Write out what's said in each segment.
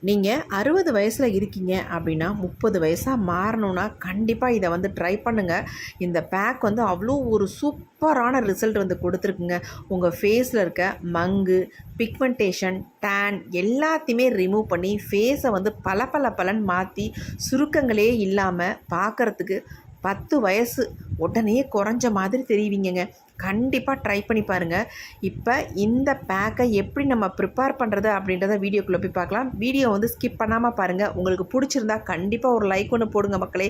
நீங்கள் 60 வயசில் இருக்கீங்க அப்படின்னா 30 வயசாக மாறணும்னா கண்டிப்பாக இதை வந்து ட்ரை பண்ணுங்கள். இந்த பேக் வந்து அவ்வளோ ஒரு சூப்பரான ரிசல்ட் வந்து கொடுத்துருக்குங்க. உங்கள் ஃபேஸில் இருக்க மங்கு, பிக்மெண்டேஷன், டேன் எல்லாத்தையுமே ரிமூவ் பண்ணி ஃபேஸை வந்து பளபளன்னு மாற்றி சுருக்கங்களே இல்லாமல் பார்க்குறதுக்கு 10 வயசு உடனே குறைஞ்ச மாதிரி தெரிவிங்கங்க. கண்டிப்பாக ட்ரை பண்ணி பாருங்கள். இப்போ இந்த பேக்கை எப்படி நம்ம ப்ரிப்பேர் பண்ணுறது அப்படின்றத வீடியோக்குள்ளே போய் பார்க்கலாம். வீடியோ வந்து ஸ்கிப் பண்ணாமல் பாருங்கள். உங்களுக்கு பிடிச்சிருந்தா கண்டிப்பாக ஒரு லைக் ஒன்று போடுங்க மக்களே.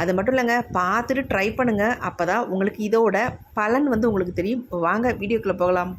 அது மட்டும் இல்லைங்க, பார்த்துட்டு ட்ரை பண்ணுங்கள். அப்போ தான் உங்களுக்கு இதோட பலன் வந்து உங்களுக்கு தெரியும். வாங்க வீடியோக்குள்ளே போகலாம்.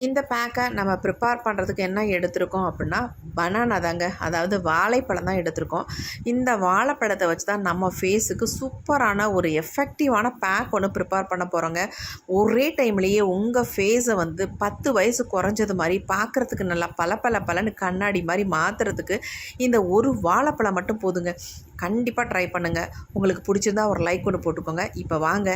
இந்த பேக்கை நம்ம ப்ரிப்பேர் பண்ணுறதுக்கு என்ன எடுத்திருக்கோம் அப்படின்னா பனானா தாங்க, அதாவது வாழைப்பழம் தான் எடுத்திருக்கோம். இந்த வாழைப்பழத்தை வச்சு தான் நம்ம ஃபேஸுக்கு சூப்பரான ஒரு எஃபெக்டிவான பேக் ஒன்று ப்ரிப்பேர் பண்ண போகிறோங்க. ஒரே டைம்லேயே உங்கள் ஃபேஸை வந்து 10 வயசு குறைஞ்சது மாதிரி பார்க்குறதுக்கு நல்லா பளபளன்னு கண்ணாடி மாதிரி மாற்றுறதுக்கு இந்த ஒரு வாழைப்பழம் மட்டும் போதுங்க. கண்டிப்பாக ட்ரை பண்ணுங்கள். உங்களுக்கு பிடிச்சிருந்தா ஒரு லைக் ஒன்று போட்டுக்கோங்க. இப்போ வாங்க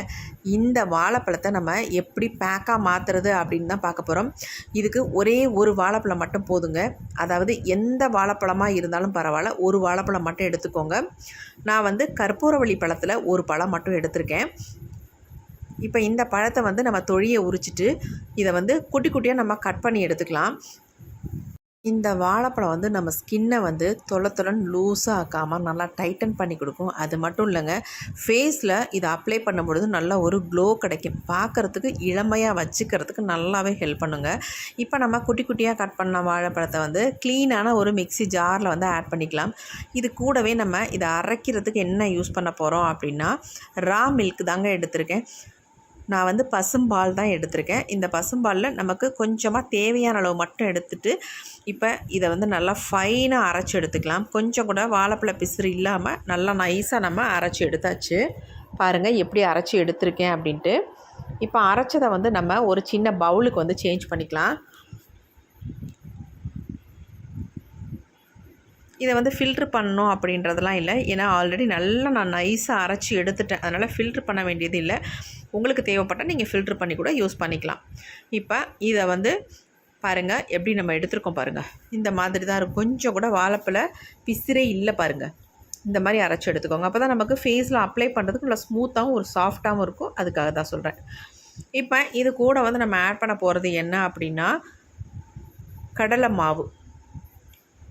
இந்த வாழைப்பழத்தை நம்ம எப்படி பேக்காக மாற்றுறது அப்படின்னு தான் பார்க்க போகிறோம். இதுக்கு ஒரே ஒரு வாழைப்பழம் மட்டும் போதுங்க. அதாவது எந்த வாழைப்பழமாக இருந்தாலும் பரவாயில்ல, ஒரு வாழைப்பழம் மட்டும் எடுத்துக்கோங்க. நான் வந்து கற்பூரவள்ளி பழத்தில் ஒரு பழம் மட்டும் எடுத்திருக்கேன். இப்போ இந்த பழத்தை வந்து நம்ம தொழியை உரிச்சிட்டு இதை வந்து குட்டி குட்டியாக நம்ம கட் பண்ணி எடுத்துக்கலாம். இந்த வாழைப்பழம் வந்து நம்ம ஸ்கின்னை வந்து தொலைன்னு லூஸாக ஆக்காமல் நல்லா டைட்டன் பண்ணி கொடுக்கும். அது மட்டும் இல்லைங்க, ஃபேஸில் இதை அப்ளை பண்ணும்பொழுது நல்லா ஒரு க்ளோ கிடைக்கும். பார்க்குறதுக்கு இளமையாக வச்சுக்கிறதுக்கு நல்லாவே ஹெல்ப் பண்ணுங்க. இப்போ நம்ம குட்டி குட்டியாக கட் பண்ண வாழைப்பழத்தை வந்து க்ளீனான ஒரு மிக்ஸி ஜாரில் வந்து ஆட் பண்ணிக்கலாம். இது கூடவே நம்ம இதை அரைக்கிறதுக்கு என்ன யூஸ் பண்ண போகிறோம் அப்படின்னா ரா மில்க் தாங்க எடுத்திருக்கேன். நான் வந்து பசும்பால் தான் எடுத்திருக்கேன். இந்த பசும்பாலில் நமக்கு கொஞ்சமாக தேவையான அளவு மட்டும் எடுத்துகிட்டு இப்போ இதை வந்து நல்லா ஃபைனாக அரைச்சி எடுத்துக்கலாம். கொஞ்சம் கூட வாழைப்பழ பிசுறு இல்லாமல் நல்லா நைஸாக நம்ம அரைச்சி எடுத்தாச்சு. பாருங்கள் எப்படி அரைச்சி எடுத்திருக்கேன் அப்படின்ட்டு. இப்போ அரைச்சதை வந்து நம்ம ஒரு சின்ன பவுலுக்கு வந்து சேஞ்ச் பண்ணிக்கலாம். இதை வந்து ஃபில்ட்ரு பண்ணணும் அப்படின்றதெல்லாம் இல்லை. ஏன்னா ஆல்ரெடி நல்லா நான் நைஸாக அரைச்சி எடுத்துட்டேன். அதனால் ஃபில்ட்ரு பண்ண வேண்டியது இல்லை. உங்களுக்கு தேவைப்பட்டால் நீங்கள் ஃபில்ட்ரு பண்ணி கூட யூஸ் பண்ணிக்கலாம். இப்போ இதை வந்து பாருங்கள் எப்படி நம்ம எடுத்துருக்கோம் பாருங்கள். இந்த மாதிரி தான் இருக்கும். கொஞ்சம் கூட வாழைப்பழ பிசிறே இல்லை பாருங்கள். இந்த மாதிரி அரைச்சி எடுத்துக்கோங்க. அப்போ தான் நமக்கு ஃபேஸில் அப்ளை பண்ணுறதுக்கு நல்லா ஸ்மூத்தாகவும் ஒரு சாஃப்டாகவும் இருக்கும். அதுக்காக தான் சொல்கிறேன். இப்போ இது கூட வந்து நம்ம ஆட் பண்ண போகிறது என்ன அப்படின்னா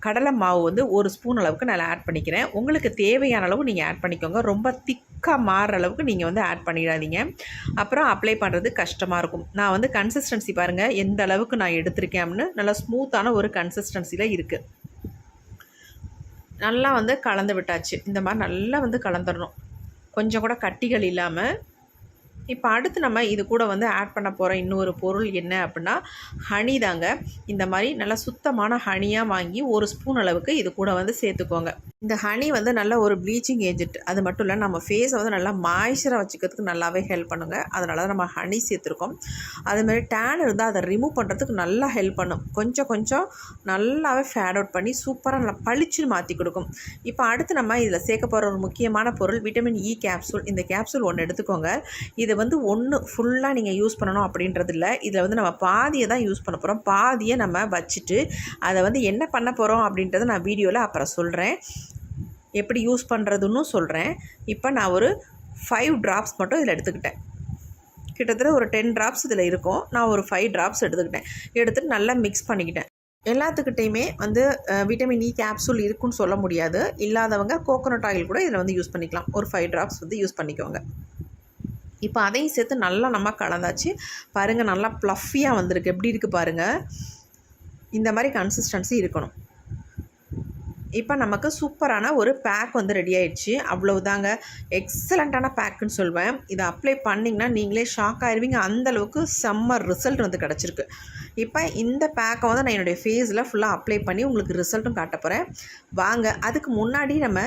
கடலை மாவு வந்து ஒரு ஸ்பூன் அளவுக்கு நான் ஆட் பண்ணிக்கிறேன். உங்களுக்கு தேவையான அளவு நீங்கள் ஆட் பண்ணிக்கோங்க. ரொம்ப திக்காக மாறுற அளவுக்கு நீங்கள் வந்து ஆட் பண்ணிடாதீங்க. அப்புறம் அப்ளை பண்ணுறது கஷ்டமாக இருக்கும். நான் வந்து கன்சிஸ்டன்சி பாருங்கள் எந்த அளவுக்கு நான் எடுத்திருக்கேன் அப்படின்னு நல்லா ஸ்மூத்தான ஒரு கன்சிஸ்டன்சியில் இருக்குது. நல்லா வந்து கலந்து விட்டாச்சு. இந்த மாதிரி நல்லா வந்து கலந்துடணும், கொஞ்சம் கூட கட்டிகள் இல்லாமல். இப்போ அடுத்து நம்ம இது கூட வந்து ஆட் பண்ண போகிற இன்னொரு பொருள் என்ன அப்படின்னா ஹனி தாங்க. இந்த மாதிரி நல்லா சுத்தமான ஹனியாக வாங்கி ஒரு ஸ்பூன் அளவுக்கு இது கூட வந்து சேர்த்துக்கோங்க. இந்த ஹனி வந்து நல்ல ஒரு ப்ளீச்சிங் ஏஜென்ட். அது மட்டும் இல்லை, நம்ம ஃபேஸை வந்து நல்லா மாய்ஸ்சராக வச்சுக்கிறதுக்கு நல்லாவே ஹெல்ப் பண்ணுங்க. அதனால தான் நம்ம ஹனி சேர்த்துருக்கோம். அதுமாதிரி டேன் இருந்தால் அதை ரிமூவ் பண்ணுறதுக்கு நல்லா ஹெல்ப் பண்ணும். கொஞ்சம் நல்லாவே ஃபேட் அவுட் பண்ணி சூப்பராக நல்லா பளிச்சுன்னு மாற்றி கொடுக்கும். இப்போ அடுத்து நம்ம இதில் சேர்க்க போகிற ஒரு முக்கியமான பொருள் விட்டமின் இ கேப்சூல். இந்த கேப்சூல் ஒன்று எடுத்துக்கோங்க. இது வந்து ஒன்று ஃபுல்லாக நீங்கள் யூஸ் பண்ணணும் அப்படின்றது இல்லை. இதில் வந்து நம்ம பாதியை தான் யூஸ் பண்ண போகிறோம். பாதியை நம்ம வச்சுட்டு அதை வந்து என்ன பண்ண போகிறோம் அப்படின்றத நான் வீடியோவில் அப்புறம் சொல்கிறேன், எப்படி யூஸ் பண்ணுறதுன்னு சொல்கிறேன். இப்போ நான் ஒரு 5 ட்ராப்ஸ் மட்டும் இதில் எடுத்துக்கிட்டேன். கிட்டத்தட்ட ஒரு 10 ட்ராப்ஸ் இதில் இருக்கும். நான் ஒரு 5 ட்ராப்ஸ் எடுத்துகிட்டு நல்லா மிக்ஸ் பண்ணிக்கிட்டேன். எல்லாத்துக்கிட்டையுமே வந்து விட்டமின் இ கேப்சூல் இருக்குன்னு சொல்ல முடியாது. இல்லாதவங்க கோகோனட் ஆயில் கூட இதில் வந்து யூஸ் பண்ணிக்கலாம். ஒரு 5 ட்ராப்ஸ் வந்து யூஸ் பண்ணிக்கோங்க. இப்போ அதையும் சேர்த்து நல்லா நம்ம கலந்தாச்சு. பாருங்கள் நல்லா ப்ளஃபியாக வந்திருக்கு. எப்படி இருக்குது பாருங்கள். இந்த மாதிரி கன்சிஸ்டன்சி இருக்கணும். இப்போ நமக்கு சூப்பரான ஒரு பேக் வந்து ரெடி ஆயிடுச்சு. அவ்வளவுதாங்க, எக்ஸலண்ட்டான பேக்குன்னு சொல்வேன். இதை அப்ளை பண்ணிங்கன்னா நீங்களே ஷாக் ஆயிடுவீங்க. அந்தளவுக்கு செம்ம ரிசல்ட் வந்து கிடச்சிருக்கு. இப்போ இந்த பேக்கை வந்து நான் என்னுடைய ஃபேஸில் ஃபுல்லாக அப்ளை பண்ணி உங்களுக்கு ரிசல்ட்டும் காட்ட போகிறேன். வாங்க, அதுக்கு முன்னாடி நம்ம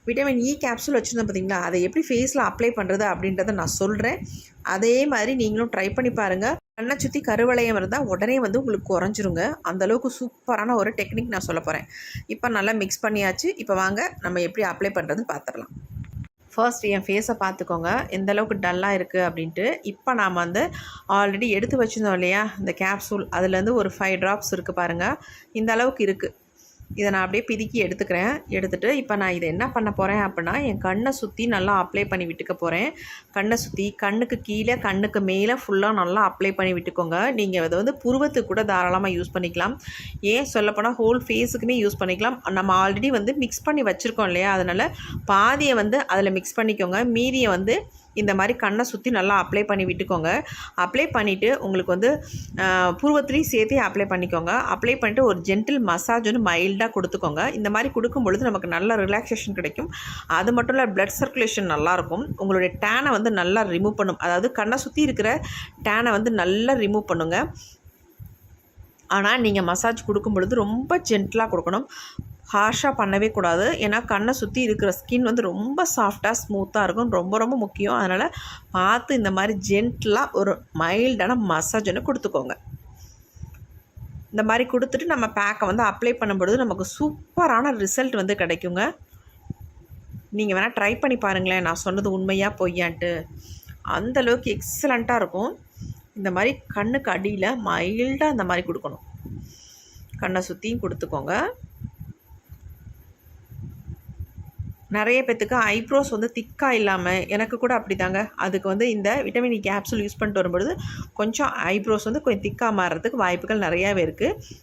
விட்டமின் இ கேப்சூல் வச்சுருந்தோம் பார்த்தீங்களா, அதை எப்படி ஃபேஸில் அப்ளை பண்ணுறது அப்படின்றத நான் சொல்கிறேன். அதே மாதிரி நீங்களும் ட்ரை பண்ணி பாருங்கள். கண்ணை சுற்றி கருவளையம் இருந்தால் உடனே வந்து உங்களுக்கு குறைஞ்சிருங்க. அந்தளவுக்கு சூப்பரான ஒரு டெக்னிக் நான் சொல்ல போகிறேன். இப்போ நல்லா மிக்ஸ் பண்ணியாச்சு. இப்போ வாங்க நம்ம எப்படி அப்ளை பண்ணுறதுன்னு பார்த்துடலாம். ஃபர்ஸ்ட் என் ஃபேஸை பார்த்துக்கோங்க எந்த அளவுக்கு டல்லாக இருக்குது அப்படின்ட்டு. இப்போ நாம் வந்து ஆல்ரெடி எடுத்து வச்சுருந்தோம் இல்லையா இந்த கேப்சூல், அதுலேருந்து ஒரு 5 ட்ராப்ஸ் இருக்குது பாருங்கள். இந்த அளவுக்கு இருக்குது. இதை நான் அப்படியே பிதுக்கி எடுத்துக்கிறேன். எடுத்துகிட்டு இப்போ நான் இதை என்ன பண்ண போகிறேன் அப்படின்னா, என் கண்ணை சுற்றி நல்லா அப்ளை பண்ணி விட்டுக்க போகிறேன். கண்ணை சுற்றி கண்ணுக்கு கீழே கண்ணுக்கு மேலே ஃபுல்லாக நல்லா அப்ளை பண்ணி விட்டுக்கோங்க. நீங்கள் அதை வந்து புருவத்துக்கு கூட தாராளமாக யூஸ் பண்ணிக்கலாம். ஏன் சொல்லப்போனால் ஹோல் ஃபேஸுக்குமே யூஸ் பண்ணிக்கலாம். நம்ம ஆல்ரெடி வந்து மிக்ஸ் பண்ணி வச்சுருக்கோம் இல்லையா, அதனால் பாதியை வந்து அதில் மிக்ஸ் பண்ணிக்கோங்க. மீதியை வந்து இந்த மாதிரி கண்ணை சுற்றி நல்லா அப்ளை பண்ணி விட்டுக்கோங்க. அப்ளை பண்ணிவிட்டு உங்களுக்கு வந்து புருவத்துலேயும் சேர்த்து அப்ளை பண்ணிக்கோங்க. அப்ளை பண்ணிவிட்டு ஒரு ஜென்டில் மசாஜ் வந்து மைல்டாக கொடுத்துக்கோங்க. இந்த மாதிரி கொடுக்கும் பொழுது நமக்கு நல்ல ரிலாக்ஸேஷன் கிடைக்கும். அது மட்டும் இல்லை, பிளட் சர்க்குலேஷன் நல்லாயிருக்கும். உங்களுடைய டேனை வந்து நல்லா ரிமூவ் பண்ணும். அதாவது கண்ணை சுற்றி இருக்கிற டேனை வந்து நல்லா ரிமூவ் பண்ணுங்க. ஆனால் நீங்கள் மசாஜ் கொடுக்கும் பொழுது ரொம்ப ஜென்டிலாக கொடுக்கணும். ஹார்ஷாக பண்ணவே கூடாது. ஏன்னா கண்ணை சுற்றி இருக்கிற ஸ்கின் வந்து ரொம்ப சாஃப்டாக ஸ்மூத்தாக இருக்கும். ரொம்ப ரொம்ப முக்கியம். அதனால் பார்த்து இந்த மாதிரி ஜென்டிலாக ஒரு மைல்டான மசாஜ் ஒன்று கொடுத்துக்கோங்க. இந்த மாதிரி கொடுத்துட்டு நம்ம பேக்கை வந்து அப்ளை பண்ணும்பொழுது நமக்கு சூப்பரான ரிசல்ட் வந்து கிடைக்குங்க. நீங்கள் வேணால் ட்ரை பண்ணி பாருங்களேன், நான் சொன்னது உண்மையாக பொய்யான்ட்டு. அந்தளவுக்கு எக்ஸலண்ட்டாக இருக்கும். இந்த மாதிரி கண்ணுக்கு அடியில் மைல்டாக இந்த மாதிரி கொடுக்கணும். கண்ணை சுற்றியும் கொடுத்துக்கோங்க. நிறைய பேத்துக்கு ஐப்ரோஸ் வந்து திக்காக இல்லாமல், எனக்கு கூட அப்படி தாங்க, அதுக்கு வந்து இந்த விட்டமின் இ கேப்சூல் யூஸ் பண்ணிட்டு வரும்பொழுது கொஞ்சம் ஐப்ரோஸ் வந்து கொஞ்சம் திக்காக மாறுறதுக்கு வாய்ப்புகள் நிறையாவே இருக்குது.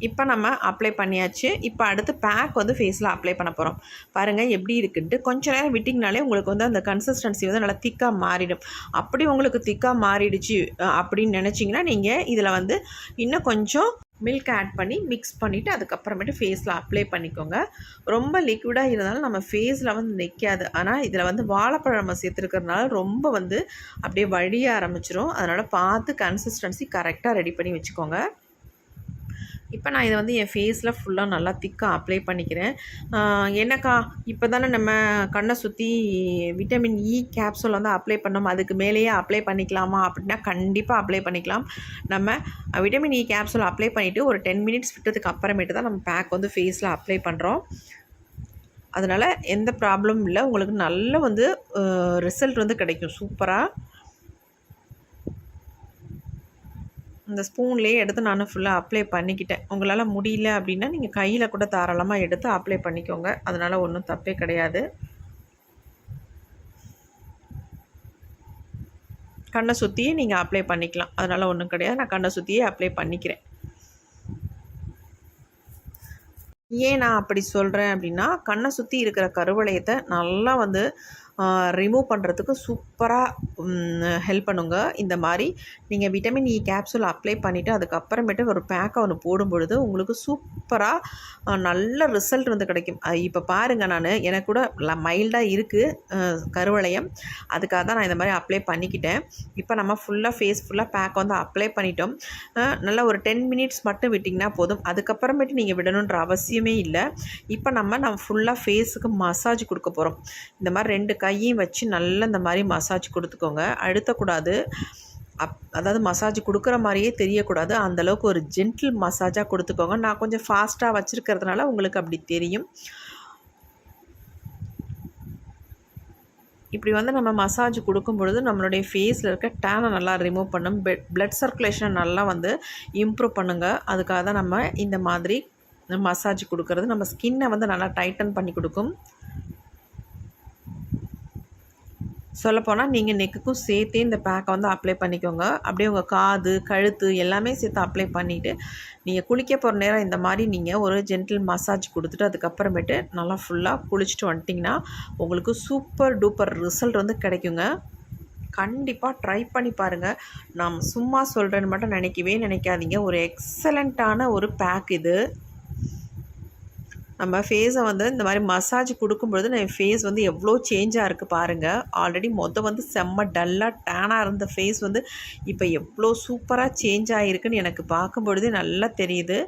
இப்போ நம்ம அப்ளை பண்ணியாச்சு. இப்போ அடுத்து பேக் வந்து ஃபேஸில் அப்ளை பண்ண போகிறோம். பாருங்கள் எப்படி இருக்குன்ட்டு. கொஞ்சம் நேரம் விட்டிங்கனாலே உங்களுக்கு வந்து அந்த கன்சிஸ்டன்சி வந்து நல்லா திக்காக மாறிடும். அப்படி உங்களுக்கு திக்காக மாறிடுச்சு அப்படின்னு நினச்சிங்கன்னா நீங்கள் இதில் வந்து இன்னும் கொஞ்சம் மில்க் ஆட் பண்ணி மிக்ஸ் பண்ணிவிட்டு அதுக்கப்புறமேட்டு ஃபேஸில் அப்ளை பண்ணிக்கோங்க. ரொம்ப லிக்விடாக இருந்தாலும் நம்ம ஃபேஸில் வந்து நிற்காது. ஆனால் இதில் வந்து வாழைப்பழம் நம்ம சேர்த்துருக்கிறதுனால ரொம்ப வந்து அப்படியே வழிய ஆரம்பிச்சிடும். அதனால் பார்த்து கன்சிஸ்டன்சி கரெக்டாக ரெடி பண்ணி வச்சுக்கோங்க. இப்போ நான் இதை வந்து என் ஃபேஸில் ஃபுல்லாக நல்லா திக்காக அப்ளை பண்ணிக்கிறேன். என்னக்கா இப்போ தானே நம்ம கண்ணை சுற்றி விட்டமின் இ கேப்சூல் வந்து அப்ளை பண்ணோம், அதுக்கு மேலேயே அப்ளை பண்ணிக்கலாமா அப்படின்னா கண்டிப்பாக அப்ளை பண்ணிக்கலாம். நம்ம விட்டமின் இ கேப்சூல் அப்ளை பண்ணிவிட்டு ஒரு 10 மினிட்ஸ் விட்டதுக்கு அப்புறமேட்டு தான் நம்ம பேக் வந்து ஃபேஸில் அப்ளை பண்ணுறோம். அதனால் எந்த ப்ராப்ளமும் இல்லை. உங்களுக்கு நல்ல வந்து ரிசல்ட் வந்து கிடைக்கும் சூப்பராக. இந்த ஸ்பூன்லேயே எடுத்து நான் ஃபுல்லாக அப்ளை பண்ணிக்கிட்டேன். உங்களால் முடியல அப்படின்னா நீங்கள் கையில் கூட தாராளமாக எடுத்து அப்ளை பண்ணிக்கோங்க. அதனால் ஒன்றும் தப்பே கிடையாது. கண்ணை சுற்றியே நீங்கள் அப்ளை பண்ணிக்கலாம். அதனால் ஒன்றும் கிடையாது. நான் கண்ணை சுற்றியே அப்ளை பண்ணிக்கிறேன். ஏன் நான் அப்படி சொல்கிறேன் அப்படின்னா, கண்ணை சுற்றி இருக்கிற கருவளையத்தை நல்லா வந்து ரிமூவ் பண்ணுறதுக்கு சூப்பராக ஹெல்ப் பண்ணுங்க. இந்த மாதிரி நீங்கள் விட்டமின் இ கேப்சூல் அப்ளை பண்ணிவிட்டு அதுக்கப்புறமேட்டு ஒரு பேக்கை ஒன்று போடும் பொழுது உங்களுக்கு சூப்பராக நல்ல ரிசல்ட் வந்து கிடைக்கும். இப்போ பாருங்கள், எனக்கு கூட மைல்டாக இருக்குது கருவளையம். அதுக்காக தான் நான் இந்த மாதிரி அப்ளை பண்ணிக்கிட்டேன். இப்போ நம்ம ஃபேஸ் ஃபுல்லாக பேக் வந்து அப்ளை பண்ணிட்டோம். நல்லா ஒரு 10 மினிட்ஸ் மட்டும் விட்டிங்கன்னா போதும். அதுக்கப்புறமேட்டு நீங்கள் விடணுன்ற அவசியமே இல்லை. இப்போ நம்ம ஃபுல்லாக ஃபேஸுக்கு மசாஜ் கொடுக்க போகிறோம். இந்த மாதிரி 2 கையும் வச்சு நல்லா இந்த மாதிரி மசாஜ் கொடுத்துக்கோங்க. அழுத்தக்கூடாது. அதாவது மசாஜ் கொடுக்குற மாதிரியே தெரியக்கூடாது. அந்தளவுக்கு ஒரு ஜென்டில் மசாஜாக கொடுத்துக்கோங்க. நான் கொஞ்சம் ஃபாஸ்ட்டாக வச்சுருக்கிறதுனால உங்களுக்கு அப்படி தெரியும். இப்படி வந்து நம்ம மசாஜ் கொடுக்கும் பொழுது நம்மளுடைய ஃபேஸில் இருக்க டேனை நல்லா ரிமூவ் பண்ணும். பிளட் சர்க்குலேஷனை நல்லா வந்து இம்ப்ரூவ் பண்ணுங்கள். அதுக்காக தான் நம்ம இந்த மாதிரி மசாஜ் கொடுக்கறது. நம்ம ஸ்கின்னை வந்து நல்லா டைட்டன் பண்ணி கொடுக்கும். சொல்லப்போனால் நீங்கள் நெக்குக்கும் சேர்த்தே இந்த பேக்கை வந்து அப்ளை பண்ணிக்கோங்க. அப்படியே உங்கள் காது, கழுத்து எல்லாமே சேர்த்து அப்ளை பண்ணிவிட்டு நீங்கள் குளிக்க போகிற நேரம் இந்த மாதிரி நீங்கள் ஒரு ஜென்டில் மசாஜ் கொடுத்துட்டு அதுக்கப்புறமேட்டு நல்லா ஃபுல்லாக குளிச்சுட்டு வந்துட்டிங்கன்னா உங்களுக்கு சூப்பர் டூப்பர் ரிசல்ட் வந்து கிடைக்குங்க. கண்டிப்பாக ட்ரை பண்ணி பாருங்கள். நான் சும்மா சொல்கிறேன்னு மட்டும் நினைக்காதீங்க. ஒரு எக்ஸலண்ட்டான ஒரு பேக் இது. நம்ம ஃபேஸை வந்து இந்த மாதிரி மசாஜ் கொடுக்கும்பொழுது நம்ம ஃபேஸ் வந்து எவ்வளோ சேஞ்சாக இருக்குது பாருங்கள். ஆல்ரெடி வந்து செம்ம டல்லாக டேனாக இருந்த ஃபேஸ் வந்து இப்போ எவ்வளோ சூப்பராக சேஞ்ச் ஆகிருக்குன்னு எனக்கு பார்க்கும்பொழுதே நல்லா தெரியுது.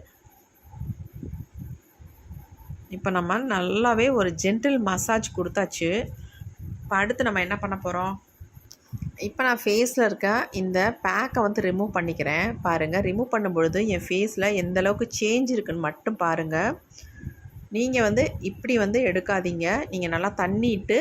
இப்போ நம்ம நல்லாவே ஒரு ஜென்டில் மசாஜ் கொடுத்தாச்சு. இப்போ அடுத்து நம்ம என்ன பண்ண போகிறோம்? இப்போ நான் ஃபேஸில் இருக்க இந்த பேக்கை வந்து ரிமூவ் பண்ணிக்கிறேன். பாருங்கள், ரிமூவ் பண்ணும்பொழுது என் ஃபேஸில் எந்தளவுக்கு சேஞ்ச் இருக்குன்னு மட்டும் பாருங்கள். நீங்கள் வந்து இப்படி வந்து எடுக்காதீங்க. நீங்கள் நல்லா தண்ணிட்டு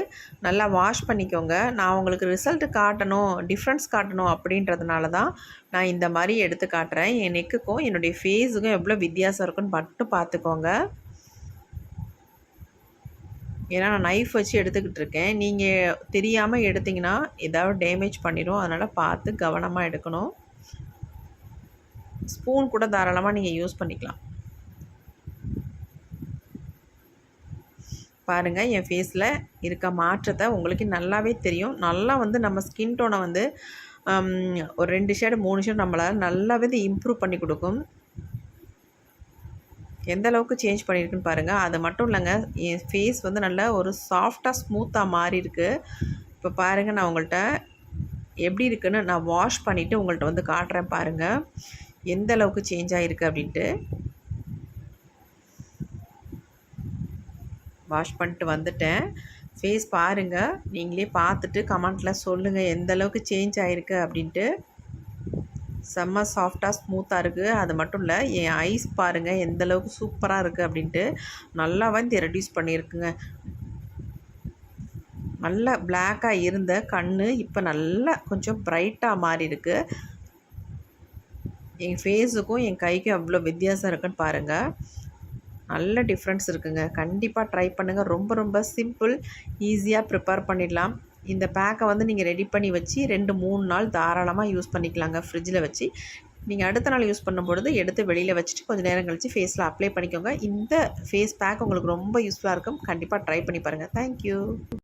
நல்லா வாஷ் பண்ணிக்கோங்க. நான் உங்களுக்கு ரிசல்ட் காட்டணும், டிஃப்ரென்ஸ் காட்டணும் அப்படின்றதுனால தான் நான் இந்த மாதிரி எடுத்து காட்டுறேன். என் நெக்குக்கும் என்னுடைய ஃபேஸுக்கும் எவ்வளோ வித்தியாசம் இருக்குன்னு மட்டும் பார்த்துக்கோங்க. ஏன்னா நான் நைஃப் வச்சு எடுத்துக்கிட்டு இருக்கேன். நீங்கள் தெரியாமல் எடுத்திங்கன்னா ஏதாவது டேமேஜ் பண்ணிடும். அதனால் பார்த்து கவனமாக எடுக்கணும். ஸ்பூன் கூட தாராளமாக நீங்கள் யூஸ் பண்ணிக்கலாம். பாருங்கள், என் ஃபேஸில் இருக்க மாற்றத்தை உங்களுக்கு நல்லாவே தெரியும். நல்லா வந்து நம்ம ஸ்கின் டோனை வந்து ஒரு 2 ஷேடு 3 ஷேடு நம்மளால் நல்லாவே இது இம்ப்ரூவ் பண்ணி கொடுக்கும். எந்த அளவுக்கு சேஞ்ச் பண்ணியிருக்குன்னு பாருங்கள். அது மட்டும் இல்லைங்க, என் ஃபேஸ் வந்து நல்லா ஒரு சாஃப்டாக ஸ்மூத்தாக மாறி இருக்குது. இப்போ பாருங்கள், நான் உங்கள்கிட்ட எப்படி இருக்குன்னு நான் வாஷ் பண்ணிவிட்டு உங்கள்கிட்ட வந்து காட்டுறேன் பாருங்கள், எந்த அளவுக்கு சேஞ்ச் ஆகிருக்கு அப்படின்ட்டு. வாஷ் பண்ணிட்டு வந்துட்டேன். ஃபேஸ் பாருங்கள், நீங்களே பார்த்துட்டு கமெண்ட்டில் சொல்லுங்கள் எந்த அளவுக்கு சேஞ்ச் ஆகிருக்கு அப்படின்ட்டு. செம்ம சாஃப்டாக ஸ்மூத்தாக இருக்குது. அது மட்டும் இல்லை, என் ஐஸ் பாருங்கள் எந்த அளவுக்கு சூப்பராக இருக்குது அப்படின்ட்டு. நல்லா வந்து ரெடியூஸ் பண்ணியிருக்குங்க. நல்லா பிளாக்காக இருந்த கண் இப்போ நல்லா கொஞ்சம் ப்ரைட்டாக மாறி இருக்குது. என் ஃபேஸுக்கும் என் கைக்கும் எவ்வளோ வித்தியாசம் இருக்குன்னு பாருங்கள். நல்ல டிஃப்ரென்ஸ் இருக்குங்க. கண்டிப்பாக ட்ரை பண்ணுங்கள். ரொம்ப ரொம்ப சிம்பிள், ஈஸியாக ப்ரிப்பேர் பண்ணிடலாம். இந்த பேக்கை வந்து நீங்கள் ரெடி பண்ணி வச்சு 2-3 நாள் தாராளமாக யூஸ் பண்ணிக்கலாங்க ஃப்ரிட்ஜில் வச்சு. நீங்கள் அடுத்த நாள் யூஸ் பண்ணும்பொழுது எடுத்து வெளியில் வச்சுட்டு கொஞ்சம் நேரம் கழித்து ஃபேஸில் அப்ளை பண்ணிக்கோங்க. இந்த ஃபேஸ் பேக் உங்களுக்கு ரொம்ப யூஸ்ஃபுல்லாக இருக்கும். கண்டிப்பாக ட்ரை பண்ணி பாருங்கள். தேங்க்யூ.